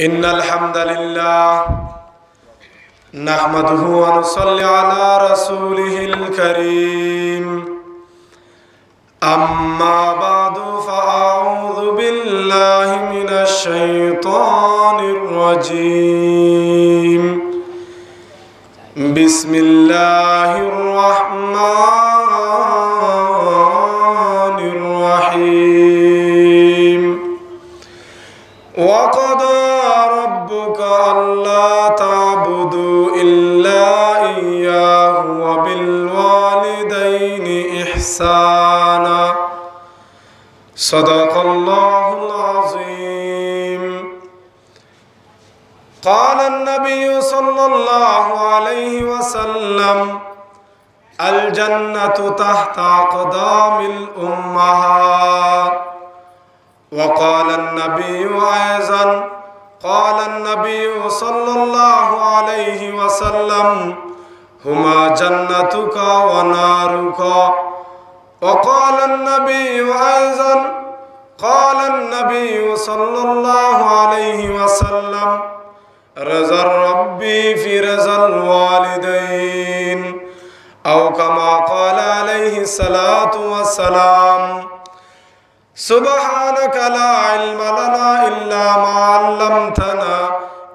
إن الحمد لله نحمده ونصلي على رسوله الكريم أما بعد فأعوذ بالله من الشيطان الرجيم بسم الله الرحمن الرحيم وقضى ربك ألا تعبدوا إلا إياه وبالوالدين إحسانا صدق الله العظيم. قال النبي صلى الله عليه وسلم الجنة تحت أقدام الأمهات. وقال النبي أيضا قال النبي صلى الله عليه وسلم هما جنتك ونارك. وقال النبي أيضا قال النبي صلى الله عليه وسلم رضا ربي في رضا الوالدين أو كما قال عليه الصلاة والسلام. سبحانك لا علم لنا إلا ما علمتنا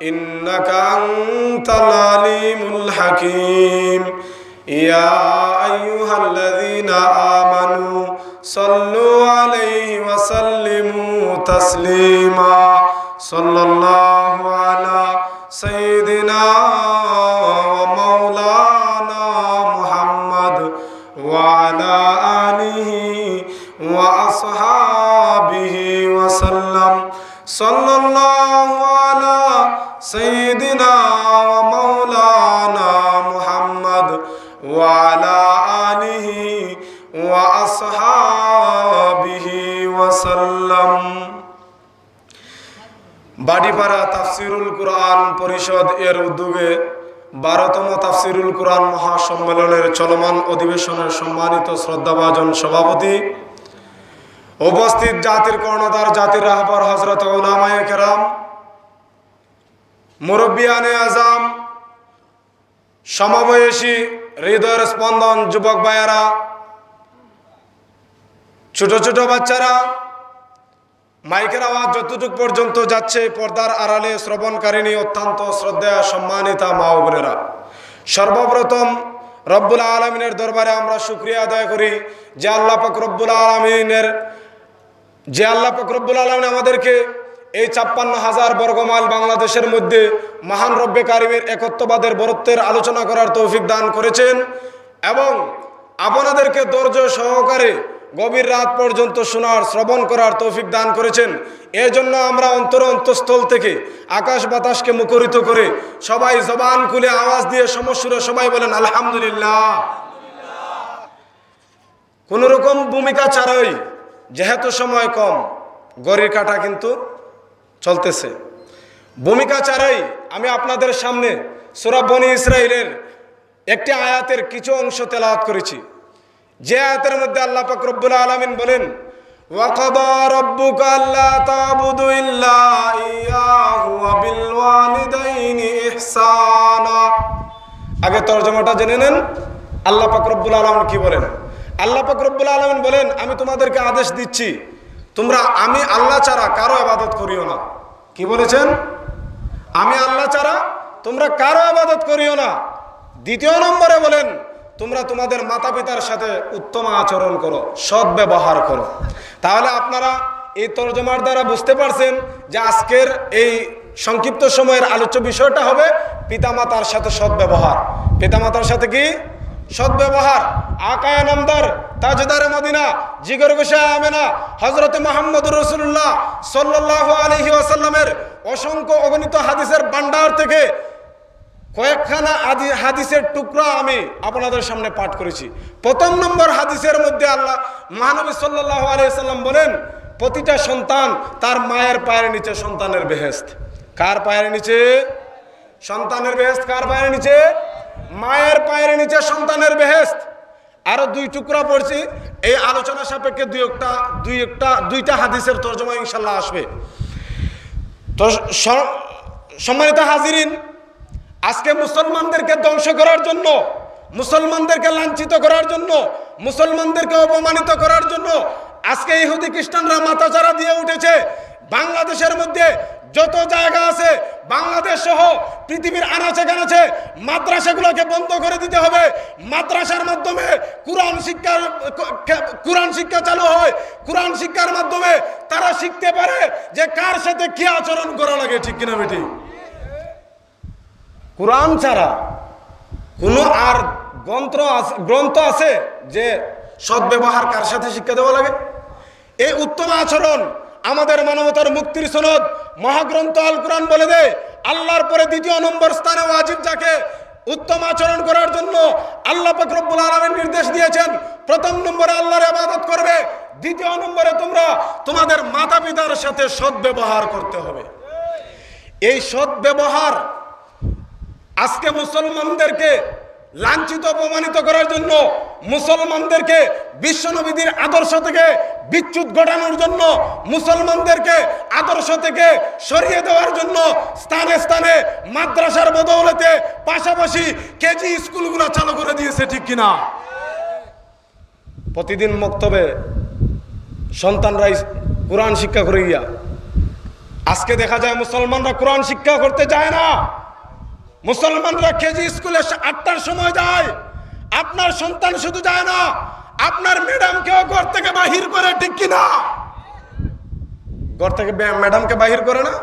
إنك أنت العليم الحكيم. يا أيها الذين آمنوا صلوا عليه وسلموا تسليما. صلى الله على سيدنا ومولانا محمد وعلى آله وأصحابه وسلم. صلى الله على سيدنا ومولانا محمد وعلى آله وأصحابه وسلم. বাড়িপাড়া তাফসিরুল কুরআন পরিষদ এর উদ্যোগে 12তম তাফসিরুল কুরআন মহাসম্মেলনের চলমান অধিবেশনের সম্মানিত শ্রদ্ধাভাজন সভাপতি, উপস্থিত জাতির কর্ণধার, জাতির রাহবার হযরত উলামায়ে কেরাম, মুরব্বিয়ানে আজম, সমবয়সী হৃদয়ের স্পন্দন যুবক ভাইয়েরা, ছোট ছোট বাচ্চারা, মাইকের আওয়াজ যতটুকু পর্যন্ত যাচ্ছে পর্দার আড়ালে শ্রবণকারিণী অত্যন্ত শ্রদ্ধেয় সম্মানিতা মা ও বোনেরা, সর্বপ্রথম রব্বুল আলামিনের দরবারে আমরা শুকরিয়া আদায় করি যে আল্লাহ পাক রব্বুল আলামিন আমাদেরকে এই ৫৬,০০০ বর্গমাইল বাংলাদেশের মধ্যে মহান রব্বে কারিমের একত্ববাদের বরত্বের আলোচনা করার তৌফিক দান করেছেন এবং আপনাদেরকে ধৈর্য সহকারে গভীর রাত পর্যন্ত শোনার, শ্রবণ করার তৌফিক দান করেছেন। এর জন্য আমরা অন্তঃস্থল থেকে আকাশ বাতাসকে মুখরিত করে সবাই জবান খুলে আওয়াজ দিয়ে সমসুরে সবাই বলেন আলহামদুলিল্লাহ। কোন রকম ভূমিকা ছাড়াই, যেহেতু সময় কম, ঘড়ির কাঁটা কিন্তু চলতেছে, ভূমিকা ছাড়াই আমি আপনাদের সামনে সূরা বনী ইসরাঈলের একটি আয়াতের কিছু অংশ তেলাওয়াত করেছি, যে আয়াতের মধ্যে আল্লাহ পাক রব্বুল আলামিন বলেন ওয়াকাদা রাব্বুকা আল্লা তা'বুদু ইল্লা ইয়্যাহু ওয়া বিল ওয়ালিদাইনি ইহসানা। আগে তরজমাটা জেনে নেন আল্লাহ পাক রব্বুল আলামিন কি বলেন। আল্লাহ পাক রব্বুল আলামিন বলেন আমি তোমাদেরকে আদেশ দিচ্ছি তোমরা আমি আল্লাহ ছাড়া কারো ইবাদত করিও না। কি বলেছেন? আমি আল্লাহ ছাড়া তোমরা কারো ইবাদত করিও না। দ্বিতীয় নম্বরে বলেন তোমরা তোমাদের মাতা পিতার সাথে উত্তম আচরণ করো, সৎ ব্যবহার করো। তাহলে আপনারা এই তরজমার দ্বারা বুঝতে পারছেন যে আজকের এই সংক্ষিপ্ত সময়ের আলোচ্য বিষয়টা হবে পিতামাতার সাথে সৎ ব্যবহার। পিতামাতার সাথে কি সৎ ব্যবহার। আকায়ে নামদার, তাজদারে মদিনা, জিগর গোশায়ে আমেনা হযরত মুহাম্মদুর রাসূলুল্লাহ সাল্লাল্লাহু আলাইহি ওয়াসাল্লামের অসংখ্য অগণিত হাদিসের ভান্ডার থেকে কয়েকখানা হাদিসের টুকরা আমি আপনাদের সামনে পাঠ করেছি। প্রথম নম্বর হাদিসের মধ্যে আল্লাহ মহানবী সাল্লাল্লাহু আলাইহি ওয়াসাল্লাম বলেন প্রতিটা সন্তান তার মায়ের পায়ের নিচে সন্তানের বেহেশত। কার পায়ের নিচে? সন্তানের বেহেশত। কার পায়ের নিচে? মায়ের পায়ের নিচে সন্তানের বেহেশত। আরো দুই টুকরা পড়ছি, এই আলোচনা সাপেক্ষে দুইটা হাদিসের তরজমা ইনশাআল্লাহ আসবে। তো সম্মানিত হাজিরিন, আজকে মুসলমানদেরকে ধ্বংস করার জন্য, মুসলমানদেরকে লাঞ্ছিত করার জন্য, মুসলমানদেরকে অপমানিত করার জন্য আজকে ইহুদি খ্রিস্টানরা মাথাচাড়া দিয়ে উঠেছে। বাংলাদেশের মধ্যে যত জায়গা আছে, বাংলাদেশ সহ পৃথিবীর আনাচে কানাচে মাদ্রাসাগুলোকে বন্ধ করে দিতে হবে। মাদ্রাসার মাধ্যমে কোরআন শিক্ষা চালু হয়। কোরআন শিক্ষার মাধ্যমে তারা শিখতে পারে যে কার সাথে কি আচরণ করা লাগে, ঠিক কিনা বেটি? কোরআন ছাড়া কোনো আর গ্রন্থ আছে যে সদ্ব্যবহার কার সাথে শিক্ষা দেওয়া লাগে? এই উত্তম আচরণ আমাদের মানবতার মুক্তির সনদ মহাগ্রন্থ আল কোরআন বলে দেয়, আল্লাহর পরে দ্বিতীয় নম্বর স্থানে ওয়াজিব যাকে উত্তম আচরণ করার জন্য আল্লাহ পাক রব্বুল আলামিন নির্দেশ দিয়েছেন। প্রথম নম্বরে আল্লাহর ইবাদত করবে, দ্বিতীয় নম্বরে তোমরা তোমাদের মাতা পিতার সাথে সদ্ব্যবহার করতে হবে। এই সদ্ব্যবহার আজকে মুসলমানদেরকে লাঞ্ছিত অপমানিত করার জন্য, মুসলমানদেরকে বিশ্বনবীর আদর্শ থেকে বিচ্যুত ঘটানোর জন্য, মুসলমানদেরকে আদর্শ থেকে সরিয়ে দেওয়ার জন্য স্থানে স্থানে মাদ্রাসার বদৌলতে পাশাপাশি কেজি স্কুলগুলো চালু করে দিয়েছে, ঠিক কিনা? প্রতিদিন মক্তবে সন্তানরা কোরআন শিক্ষা করে গিয়া আজকে দেখা যায় মুসলমানরা কোরআন শিক্ষা করতে যায় না। মুসলমানরা কেজি স্কুলে 8টার সময় যায়। আপনার সন্তান শুধু যায় না, আপনার ম্যাডামকেও ঘর থেকে বাহির করে, ঠিক কিনা? ঘর থেকে ম্যাডামকে বাহির করে না।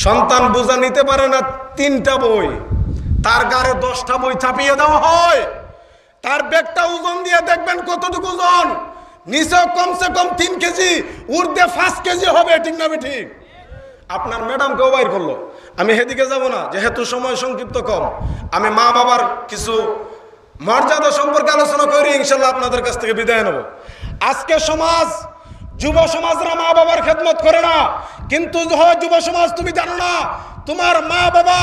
সন্তান বোঝা নিতে পারে না, 3টা বই, তার গায়ে 10টা বই চাপিয়ে দেওয়া হয়। তার ব্যাগটা ওজন দিয়ে দেখবেন কতটুকু ওজন, নিচে কমসে কম 3 কেজি, ঊর্ধ্বে 5 কেজি হবে, ঠিক না ঠিক? আপনার ম্যাডামকেও বাইর করলো। আমি সেদিকে যাব না, যেহেতু সময় সংক্ষিপ্ত কম। আমি মা বাবার কিছু মর্যাদা সম্পর্কে আলোচনা করি, ইনশাল্লাহ আপনাদের কাছ থেকে বিদায় নেব। আজকে সমাজ, যুব সমাজরা মা বাবার খেদমত করে না। কিন্তু যুব সমাজ, তুমি জানো না তোমার মা বাবা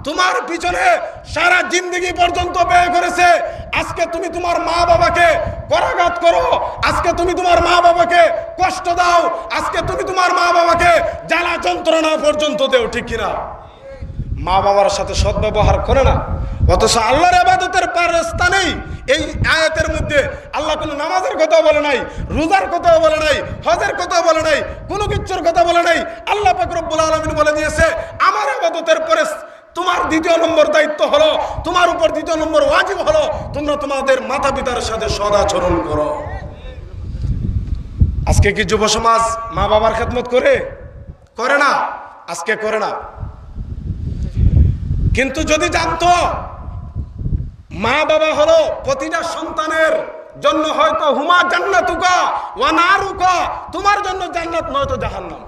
তোমার পিছনে সারা জিন্দগি পর্যন্ত ব্যয় করেছে। আজকে তুমি তোমার মা বাবাকে করাঘাত করো, আজকে তুমি তোমার মা বাবাকে কষ্ট দাও, আজকে তুমি তোমার মা বাবাকে জ্বালা যন্ত্রণা পর্যন্ত দেও, ঠিক কিনা? মা বাবার সাথে সদ্ব্যবহার করে না। অথচ আল্লাহর ইবাদতের স্থানেই এই আয়াতের মধ্যে আল্লাহ কোনো নামাজের কথা বলে নাই, রোজার কথা বলে নাই, হজের কথা বলে নাই, কোনো কিছুর কথা বলে নাই। আল্লাহ পাক রব্বুল আলামিন বলে দিয়েছে, আমার ইবাদতের পরে তোমার দ্বিতীয় নম্বর দায়িত্ব হলো, তোমার উপর দ্বিতীয় নম্বর ওয়াজিব হলো, তোমরা তোমাদের মাতা পিতার সাথে সদাচরণ করো। আজকে কি যুব সমাজ মা বাবার খেদমত করে না? আজকে করে না। কিন্তু যদি জানতো মা বাবা হলো প্রতিটা সন্তানের জন্য হয়তো হুমা জান্নাতুকা ওয়া নারুকা, তোমার জন্য জান্নাত নয়তো জাহান্নাম।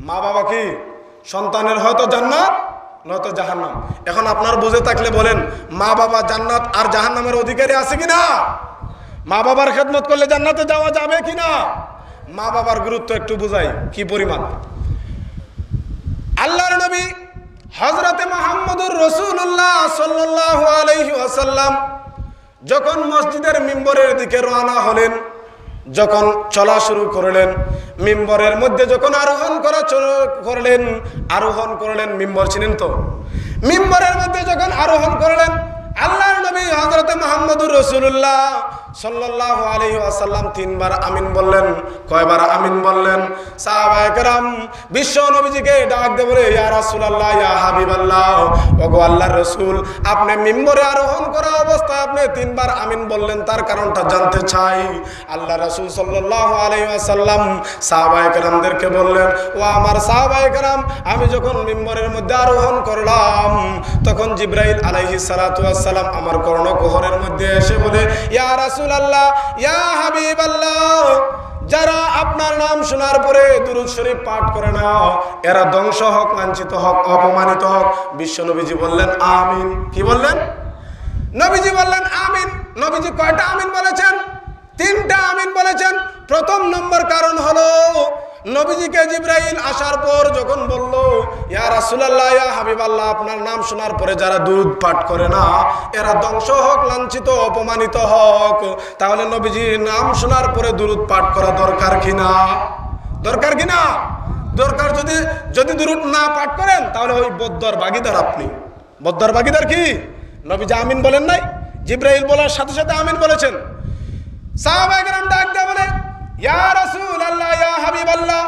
মা বাবা কি সন্তানের হয়তো জান্নাত নয়তো জাহান্নাম। এখন আপনার বুঝে থাকলে বলেন, মা বাবা জান্নাত আর জাহান্নামের অধিকারী আছে কিনা? মা বাবার খেদমত করলে জান্নাতে যাওয়া যাবে কিনা? মা বাবার গুরুত্ব একটু বুঝাই কি পরিমাণ। আল্লাহর নবী হযরতে মুহাম্মদুর রাসূলুল্লাহ সাল্লাল্লাহু আলাইহি ওয়াসাল্লাম যখন মসজিদের মিম্বরের দিকে রওনা হলেন, যখন চলা শুরু করলেন, মিম্বরের মধ্যে যখন আরোহণ করলেন, মিম্বর চিনেন তো? মিম্বরের মধ্যে যখন আরোহণ করলেন, আল্লাহর নবী হযরতে মুহাম্মদুর রাসূলুল্লাহ সাল্লাল্লাহু আলাইহি ওয়াসাল্লাম 3 বার আমিন বললেন। কয়বার আমিন বললেন? সাহাবায়ে কেরাম বিশ্ব নবীজিকে ডাক দিয়ে বলে, ইয়া রাসূলুল্লাহ, ইয়া হাবিবাল্লাহ, ওগো আল্লাহর রাসূল, আপনি মিম্বরে আরোহণ করা অবস্থায় আপনি 3 বার আমিন বললেন, তার কারণটা জানতে চাই। আল্লাহর রাসূল সাল্লাল্লাহু আলাইহি ওয়াসাল্লাম সাহাবায়ে কেরামদেরকে বললেন, ও আমার সাহাবায়ে কেরাম, আমি যখন মিম্বরের মধ্যে আরোহণ করলাম, তখন জিবরাইল আলাইহিস সালাতু ওয়াস সালাম আমার কর্ণকুহরের মধ্যে এসে বলে, ইয়া রাসূলুল্লাহ, ইয়া হাবিবাল্লাহ, যারা আপনার নাম শোনার পরে দুরূদ শরীফ পাঠ করে না, এরা ধ্বংস হোক, লাঞ্ছিত হোক, অপমানিত হোক। বিশ্ব নবীজি বললেন আমিন। কি বললেন? নবীজি বললেন আমিন। নবীজি কয়টা আমিন বলেছেন? 3টা আমিন বলেছেন। প্রথম নম্বর কারণ হলো, নবীজিকে জিবরাইল আসার পর যখন বলল, ইয়া রাসূলুল্লাহ, ইয়া হাবিবাল্লাহ, আপনার নাম শোনার পরে যারা দুরূদ পাঠ করে না, এরা ধ্বংস হোক, লাঞ্ছিত, অপমানিত হোক। তাহলে নবীজির নাম শোনার পরে দুরূদ পাঠ করা দরকার কিনা? দরকার কিনা? দরকার যদি যদি দুরূদ না পাঠ করেন তাহলে ওই বদ্দর ভাগীদার আপনি। বদ্দর ভাগীদার কি? নবীজি আমিন বলেন নাই? জিবরাইল বলার সাথে সাথে আমিন বলেছেন। সাহাবায়ে কেরাম ডাক দিয়ে বলে ইয়া রাসূলুল্লাহ ইয়া হাবিবাল্লাহ।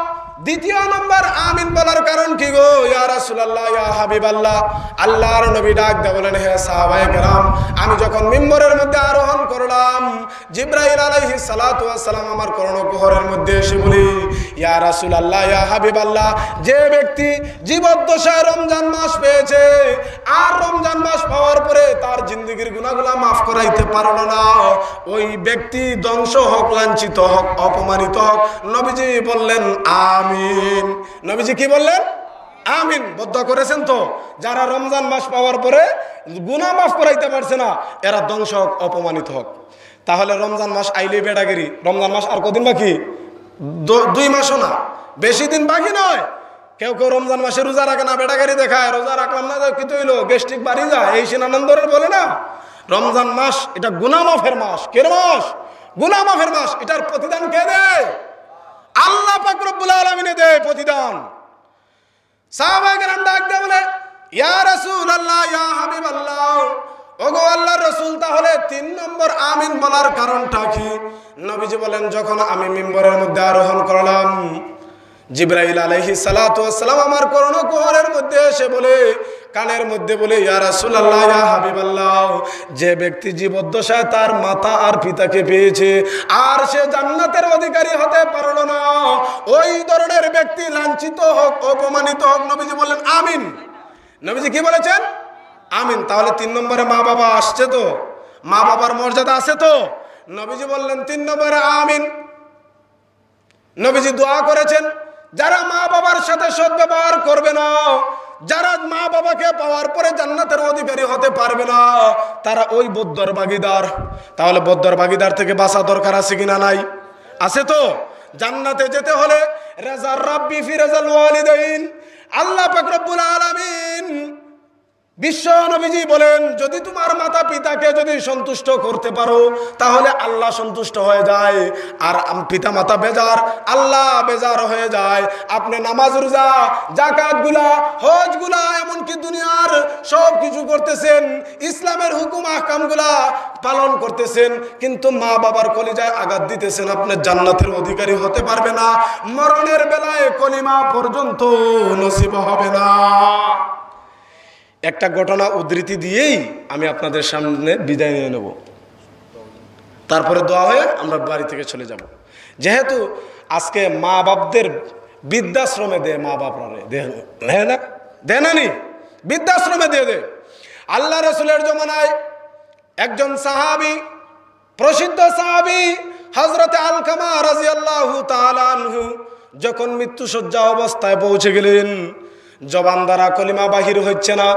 দ্বিতীয় নম্বর আমিন বলার কারণ কি গো ইয়া রাসূলুল্লাহ ইয়া হাবিবাল্লাহ? আল্লাহর নবী ডাক দিয়ে বলেন হে সাহাবায়ে কেরাম, আমি যখন মিম্বরের মধ্যে আরোহণ করলাম, জিবরাইল আলাইহিস সালাতু ওয়াস সালাম আমার কর্ণকুহরের মধ্যে এসে বলি ইয়া রাসূলুল্লাহ ইয়া হাবিবাল্লাহ, যে ব্যক্তি জীবদ্দশায় রমজান মাস পেয়েছে আর রমজান মাস পাওয়ার পরে তার জিন্দেগীর গুনাহগুলো মাফ করাইতে পারলো না, ওই ব্যক্তি ধ্বংস হোক, লাঞ্ছিত হোক, অপমানিত হোক। নবীজি বললেন আমিন। নবীজি কি বললেন? আমিন। বদ্ধ করেছেন তো যারা রমজান মাস পাওয়ার পরে গুনাহ মাফ করাইতে পারছে না, এরা ধ্বংস হোক, অপমানিত হোক। তাহলে রমজান মাস আইলেই বেড়াগিরি। রমজান মাস আর কদিন বাকি? 2 মাসও না, বেশি দিন বাকি নয়। কেউ কেউ রমজান মাসে রোজা রাখে না, বেড়াগাড়ি দেখায়, রোজা রাখলাম না কি তো হইলো, গ্যাস্ট্রিক বাড়ি যায়, এই সিনানন্দরের বলে না। রমজান মাস এটা গুনাহ মাফের মাস। কের মাস? গুনাহ মাফের মাস। এটার প্রতিদান কে দেয়? আল্লাহ পাক রব্বুল আলামিন দেয় প্রতিদান। সাহাবায়ে কেরাম ডাক দিয়ে বলে ইয়া রাসূলুল্লাহ ইয়া হাবিবাল্লাহ, ওগো আল্লাহর রাসূল, তাহলে 3 নম্বর আমিন বলার কারণটা কি? নবীজি বলেন যখন আমি মিম্বরের মধ্যে আরোহণ করলাম, জিবরাইল আলাইহিস সালাতু ওয়াস সালাম আমার কর্ণকুহরের মধ্যে এসে বলে, কানের মধ্যে বলে ইয়া রাসূলুল্লাহ ইয়া হাবিবাল্লাহ, যে ব্যক্তি জীবদ্দশায় তার মাতা আর পিতাকে পেয়েছে আর সে জান্নাতের অধিকারী হতে পারলো না, ওই ধরনের ব্যক্তি লাঞ্ছিত হোক, অপমানিত হোক। নবীজি বললেন আমিন। নবীজি কি বলেছেন? আমিন। তাহলে 3 নম্বরে মা বাবা আসছে তো, মা বাবার মর্যাদা আছে তো। নবীজি বললেন 3 নম্বরে আমিন। নবীজি দোয়া করেছেন যারা মা বাবার সাথে সদ্ব্যবহার করবে না, যারা মা বাবাকে পাওয়ার পরে জান্নাতের অধিকারী হতে পারবে না, তারা ওই বদ্দর ভাগীদার। তাহলে বদ্দর ভাগীদার থেকে বাঁচা দরকার আছে কিনা? নাই? আছে তো। জান্নাতে যেতে হলে রাজার রাব্বি ফি রাজাল ওয়ালিদাইন, আল্লাহ পাক রব্বুল আলামিন বিশ্ব নবীজি বলেন যদি তোমার মাতা পিতাকে যদি সন্তুষ্ট করতে পারো তাহলে আল্লাহ সন্তুষ্ট হয়ে যায়, আর পিতা মাতা বেজার, আল্লাহ বেজার হয়ে যায়। আপনি নামাজ, রোজা, যাকাত গুলা, হজ গুলা, এমনকি দুনিয়ার সব কিছু করতেছেন, ইসলামের হুকুম আহকাম গুলা পালন করতেছেন, কিন্তু মা বাবার কলিজায় আঘাত দিতেছেন, আপনি জান্নাতের অধিকারী হতে পারবে না। মরণের বেলায় কলিমা পর্যন্ত নসিব হবে না। একটা ঘটনা উদ্ধৃতি দিয়েই আমি আপনাদের সামনে বিদায় নিয়ে নেব, তারপরে দোয়া হয়ে আমরা বাড়ি থেকে চলে যাব। যেহেতু আজকে মা বাপদের বৃদ্ধাশ্রমে দেয়, মা বাপরা দেয় না নি, বৃদ্ধাশ্রমে দিয়ে দেয়। আল্লাহ রসুলের জমানায় একজন সাহাবী, প্রসিদ্ধ সাহাবী হযরতে আলকামা রাদিয়াল্লাহু তাআলা আনহু যখন মৃত্যুশয্যা অবস্থায় পৌঁছে গেলেন, জবান দ্বারা কলিমা বাহির হচ্ছে না।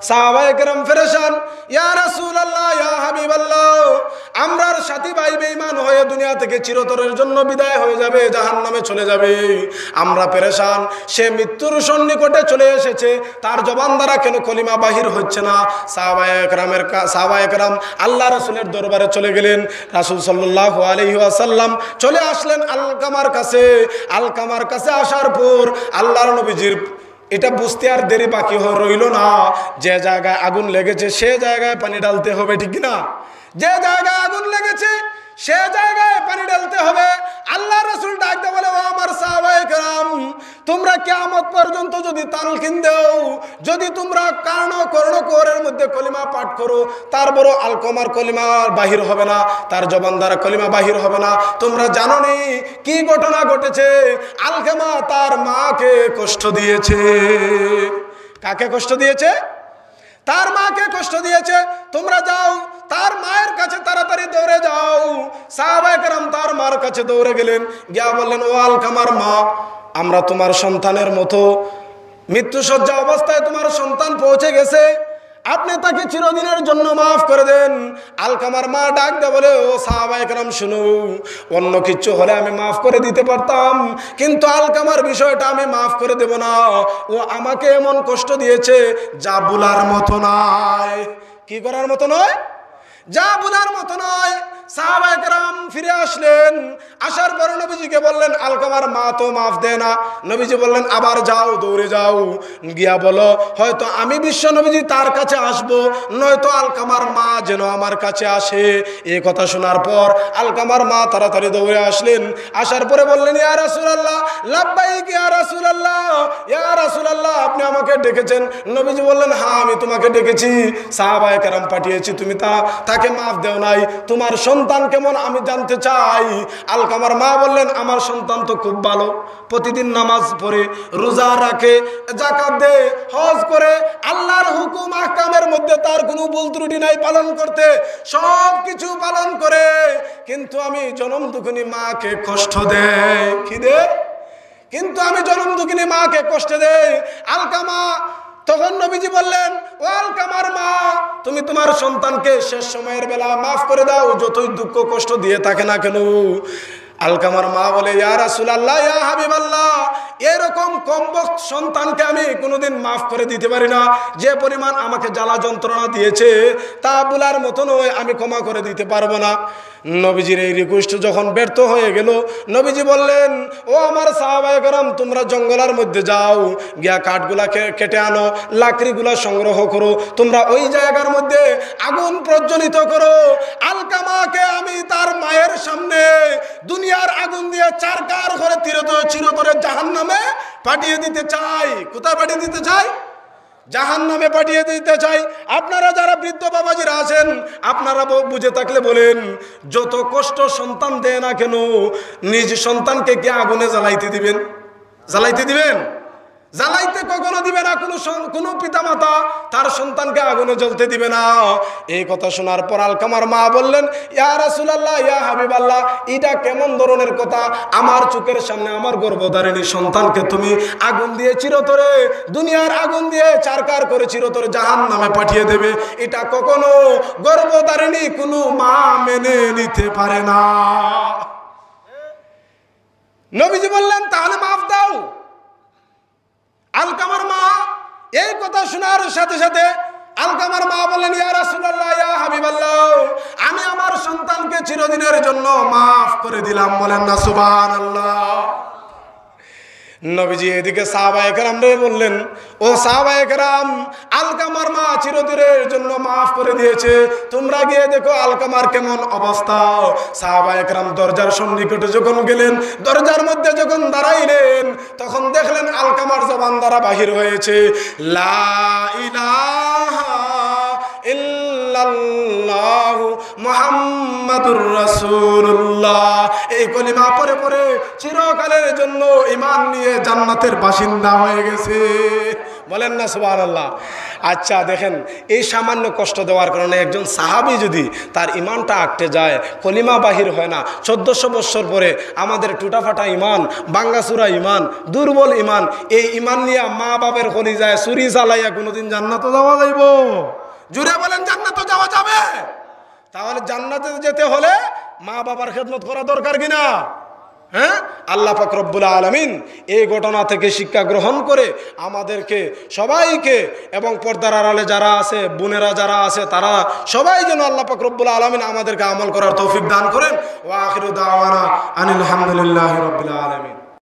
সাহাবায়ে কেরাম পেরেশান, ইয়া রাসূলুল্লাহ ইয়া হাবিবাল্লাহ, আমরার সাথী ভাই বেঈমান হয়ে দুনিয়া থেকে চিরতরের জন্য বিদায় হয়ে যাবে, জাহান্নামে চলে যাবে, আমরা পেরেশান। সে মৃত্যুর সন্নিকটে চলে এসেছে, তার জবান দ্বারা কেন কলিমা বাহির হচ্ছে না? সাহাবায়ে কেরাম আল্লাহ রাসূলের দরবারে চলে গেলেন। রাসূল সাল্লাল্লাহু আলাইহি ওয়াসাল্লাম চলে আসলেন আলকামার কাছে। আলকামার কাছে আসার পর আল্লাহর নবীজির এটা বুঝতে আর দেরি বাকি রইল না, যে জায়গায় আগুন লেগেছে সে জায়গায় পানি ঢালতে হবে, ঠিক না? যে জায়গায় আগুন লেগেছে সে জায়গায় পানি ঢালতে হবে। আল্লাহ রাসূল ডাক দিয়ে বলে, ও আমার সাহাবায়ে কেরাম, তোমরা কিয়ামত পর্যন্ত যদি তালকিন দাও, যদি তোমরা কর্ণকুহরের মধ্যে কলিমা পাঠ করো, তারপরও আলকামার কলিমা বাহির হবে না, তার জবান দ্বারা কলিমা বাহির হবে না। তোমরা জানো নি কি ঘটনা ঘটেছে? আলকামা তার মাকে কষ্ট দিয়েছে। কাকে কষ্ট দিয়েছে? তার মাকে কষ্ট দিয়েছে। তোমরা যাও তার মায়ের কাছে, তাড়াতাড়ি দৌড়ে যাও। সাহাবায়ে কেরাম তার মার কাছে দৌড়ে গেলেন, গিয়া বললেন, ও আলকামার মা, আমরা তোমার সন্তানের মতো, মৃত্যুশয্যা অবস্থায় তোমার সন্তান পৌঁছে গেছে, আপনি তাকে চিরদিনের জন্য মাফ করে দেন। আলকামার মা ডাক দে বলে, ও সাহাবায়ে কেরাম শুনো, অন্য কিছু হলে আমি মাফ করে দিতে পারতাম, কিন্তু আলকামার বিষয়টা আমি মাফ করে দেব না। ও আমাকে এমন কষ্ট দিয়েছে যা বলার মতো নয়। কি করার মতো নয়? যা বোঝার মতো নয়। সাহাবায়ে কেরাম ফিরে আসলেন, আসার পরে নবীজিকে বললেন আলকামার মা তো মাফ দেয় না। নবীজি বললেন আবার যাও, দৌড়ে যাও, গিয়া বলো হয়তো আমি বিশ্ব নবীজি তার কাছে আসবো, নয়তো আলকামার মা যেন আমার কাছে আসে। এই কথা শোনার পর আলকামার মা তাড়াতাড়ি দৌড়ে আসলেন। আসার পরে বললেন ইয়া রাসূলুল্লাহ, লাব্বাইক ইয়া রাসূলুল্লাহ, ইয়া রাসূলুল্লাহ আপনি আমাকে ডেকেছেন? নবীজি বললেন হ্যাঁ আমি তোমাকে ডেকেছি, সাহাবায়ে কেরাম পাঠিয়েছি, তুমি তাকে মাফ দেও নাই, তোমার সন্তান কেমন আমি জানতে চাই। আলকামার মা বললেন আমার সন্তান তো খুব ভালো, প্রতিদিন নামাজ পড়ে, রোজা রাখে, যাকাত দেয়, হজ করে, আল্লাহর হুকুম আহকামের মধ্যে তার কোনো ভুল ত্রুটি নাই পালন করতে, সব কিছু পালন করে, কিন্তু আমি জনম দুঃখিনী মাকে কষ্ট দেয়। কি দে? কিন্তু আমি জনম দুঃখিনী মাকে কষ্ট দেয়। আলকামা তখন নবীজি বললেন ও আলকামার মা, তুমি তোমার সন্তানকে শেষ সময়ের বেলা মাফ করে দাও, যতই দুঃখ কষ্ট দিয়ে থাকে না কেন। আলকামার মা বলে ইয়া রাসূলুল্লাহ, ইয়া হাবিবাল্লাহ, এরকম কমবক্ত সন্তানকে আমি কোনোদিন মাফ করে দিতে পারি না। যে পরিমাণ আমাকে জ্বালা যন্ত্রণা দিয়েছে তা বলার মতো নয়, আমি ক্ষমা করে দিতে পারবো না। নবীজির এই রিকোয়েস্ট যখন ব্যর্থ হয়ে গেল, নবীজি বললেন ও আমার সাহাবায়ে কেরাম, তোমরা জঙ্গলের মধ্যে যাও, গিয়া কাঠগুলা কেটে আনো, লাকড়িগুলা সংগ্রহ করো, তোমরা ওই জায়গার মধ্যে আগুন প্রজ্বলিত করো। আলকামাকে আমি তার মায়ের সামনে দুনিয়ার আগুন দিয়ে চারকার করে চিরতরে জাহান্নামে পাঠিয়ে দিতে চাই। কোথায় পাঠিয়ে দিতে চাই? জাহান্নামে পাঠিয়ে দিতে চাই। আপনারা যারা বৃদ্ধ বাবাজিরা আছেন, আপনারা বুঝে থাকলে বলেন, যত কষ্ট সন্তান দেয় না কেন, নিজ সন্তানকে কি আগুনে জ্বালাইতে দিবেন? জ্বালাইতে দিবেন? জ্বালাইতে কখনো দিবে না। কোনো পিতামাতা তার সন্তানকে আগুনে জ্বলতে দিবে না। এই কথা শোনার পর আলকামার মা বললেন ইয়া রাসূলুল্লাহ, ইয়া হাবিবাল্লাহ, এটা কেমন ধরনের কথা? আমার চোখের সামনে আমার গর্ভধারিণী সন্তানকে তুমি আগুন দিয়ে চিরতরে, দুনিয়ার আগুন দিয়ে চারকার করে চিরতরে জাহান্নামে পাঠিয়ে দেবে, এটা কখনো গর্ভধারিণী কোনো মা মেনে নিতে পারে না। নবীজি বললেন তাহলে মাফ দাও। আলকামার মা এই কথা শোনার সাথে সাথে আলকামার মা বললেন ইয়া রাসূলুল্লাহ, ইয়া হাবিবাল্লাহ, আমি আমার সন্তানকে চিরদিনের জন্য মাফ করে দিলাম। বলেন না সুবহানাল্লাহ। নবীজি এদিকে সাহাবায়ে কেরামরে বললেন ও সাহাবায়ে কেরাম, আলকামার মা চিরদিনের জন্য মাফ করে দিয়েছে, তোমরা গিয়ে দেখো আলকামার কেমন অবস্থা। সাহাবায়ে কেরাম দরজার সন্নিকটে যখন গেলেন, দরজার মধ্যে যখন দাঁড়াইলেন, তখন দেখলেন আলকামার জবান দ্বারা বাহির হয়েছে লা ইলাহা ইল্লাল্লাহু মুহাম্মাদুর রাসূলুল্লাহ। এই কলিমা পড়ে পড়ে চিরকালের জন্য ঈমান নিয়ে জান্নাতের বাসিন্দা হয়ে গেছে। বলেন না সুবহানাল্লাহ। আচ্ছা দেখেন, এই সামান্য কষ্ট দেওয়ার কারণে একজন সাহাবী যদি তার ঈমানটা আটকে যায়, কলিমা বাহির হয় না, 1400 বছর পরে আমাদের টুটাফাটা ঈমান, বাঙ্গাচুরা ঈমান, দুর্বল ঈমান, এই ঈমান নিয়ে মা বাপের কলিজায় ছুরি চালাইয়া কোনোদিন জান্নাতে যাওয়া যাইব? জুড়ে বলেন জান্নাতে যাওয়া যাবে? তাহলে জান্নাতে যেতে হলে মা বাবার খেদমত করা দরকার কিনা? হ্যাঁ, আল্লাহ পাক রব্বুল আলামিন এই ঘটনা থেকে শিক্ষা গ্রহণ করে আমাদেরকে সবাইকে এবং পর্দার আড়ালে যারা আছে, বোনেরা যারা আছে, তারা সবাই যেন আল্লাহ পাক রব্বুল আলামিন আমাদেরকে আমল করার তৌফিক দান করেন। ওয়া আখিরু দাওয়ানা আনিল হামদুলিল্লাহি রাব্বিল আলামিন।